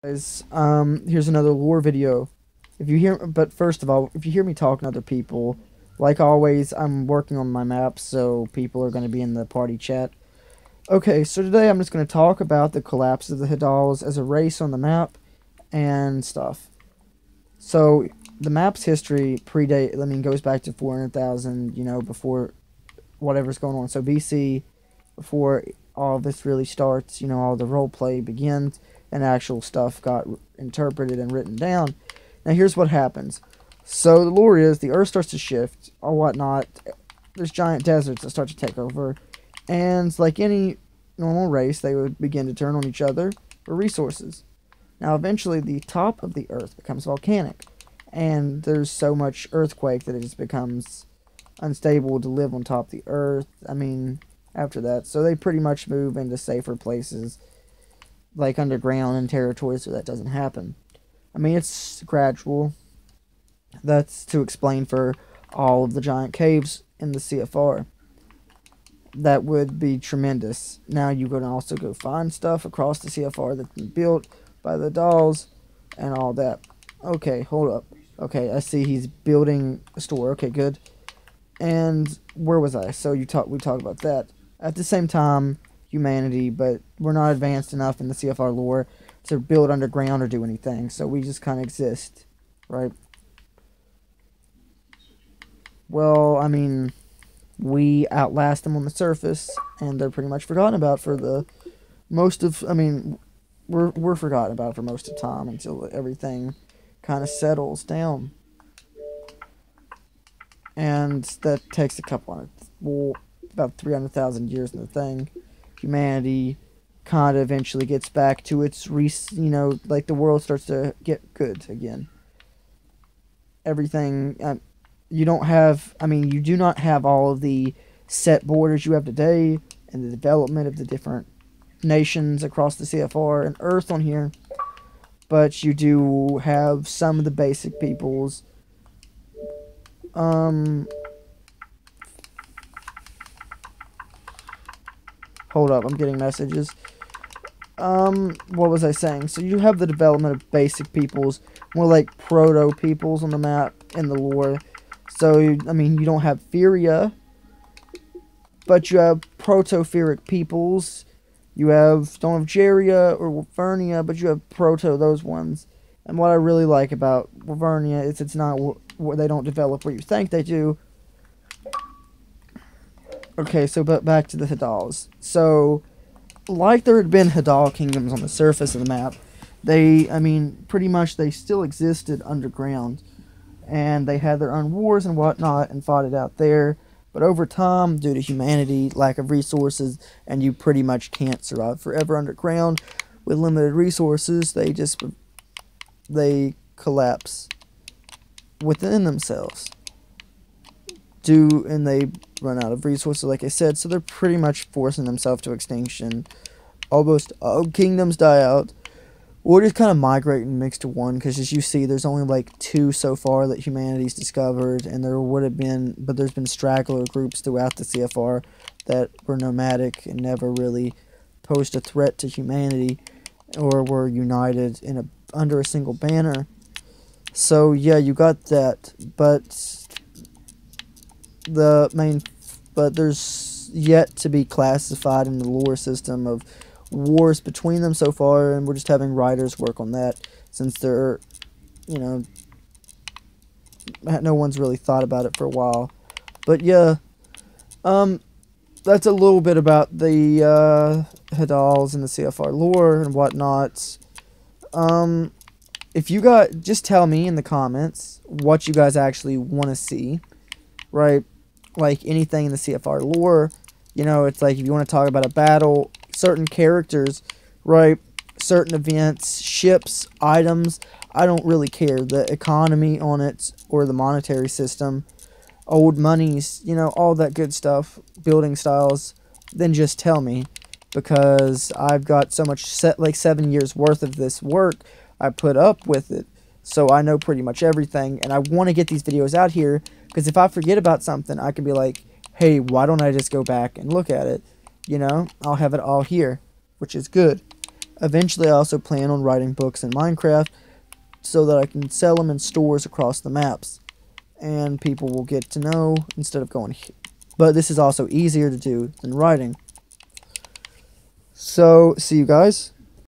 Guys, here's another lore video. But first of all, if you hear me talking to other people, like always, I'm working on my maps, so people are going to be in the party chat. Okay, so today I'm just going to talk about the collapse of the haddals as a race on the map and stuff. So the map's history goes back to 400,000, before whatever's going on. So BC, before all this really starts, all the roleplay begins and actual stuff got interpreted and written down. Now here's what happens. So the lore is the Earth starts to shift or whatnot. There's giant deserts that start to take over, and like any normal race, they would begin to turn on each other for resources. Now eventually the top of the Earth becomes volcanic, and there's so much earthquake that it just becomes unstable to live on top of the Earth. After that, so they pretty much move into safer places like underground and territories where that doesn't happen. It's gradual. That's to explain for all of the giant caves in the CFR. That would be tremendous. Now you can also go find stuff across the CFR that's been built by the dolls and all that. Okay, hold up. Okay, I see he's building a store. Okay, good. And where was I? So we talked about that. At the same time, humanity, but we're not advanced enough in the CFR lore to build underground or do anything, so we just kind of exist, right? Well, we outlast them on the surface, and they're pretty much forgotten about for the most of, we're forgotten about for most of the time until everything kind of settles down. And that takes about 300,000 years in the thing. Humanity kind of eventually gets back to its, like the world starts to get good again. Everything, you do not have all of the set borders you have today and the development of the different nations across the CFR and Earth on here, but you do have some of the basic peoples. Hold up, I'm getting messages. What was I saying? So you have the development of basic peoples, more like proto-peoples on the map in the lore. So, you don't have Feria, but you have proto-Feric peoples. You don't have Geria or Wyvernia, but you have proto, those ones. And what I really like about Wyvernia is it's not where they don't develop where you think they do. Okay, so but back to the haddals. So, like there had been haddal kingdoms on the surface of the map, they, pretty much they still existed underground. And they had their own wars and whatnot and fought it out there. But over time, due to humanity, lack of resources, and you pretty much can't survive forever underground with limited resources, they collapse within themselves. And they run out of resources, like I said, so they're pretty much forcing themselves to extinction. Almost all kingdoms die out, or just kind of migrate and mix to one, because as you see, there's only like 2 so far that humanity's discovered, and there's been straggler groups throughout the CFR that were nomadic and never really posed a threat to humanity, or were united under a single banner. So yeah, you got that, but there's yet to be classified in the lore system of wars between them so far, and we're just having writers work on that since they're, no one's really thought about it for a while. But yeah, that's a little bit about the haddals and the CFR lore and whatnot. If you guys, just tell me in the comments what you guys actually want to see, right? Like anything in the CFR lore, it's like if you want to talk about a battle, certain characters, right? Certain events, ships, items, I don't really care. The economy on it or the monetary system, old monies, all that good stuff, building styles, then just tell me, because I've got so much like 7 years worth of this work I put up with it. So I know pretty much everything, and I want to get these videos out here, because if I forget about something, I can be like, hey, why don't I just go back and look at it? I'll have it all here, which is good. Eventually, I also plan on writing books in Minecraft so that I can sell them in stores across the maps, and people will get to know instead of going here. But this is also easier to do than writing. So, see you guys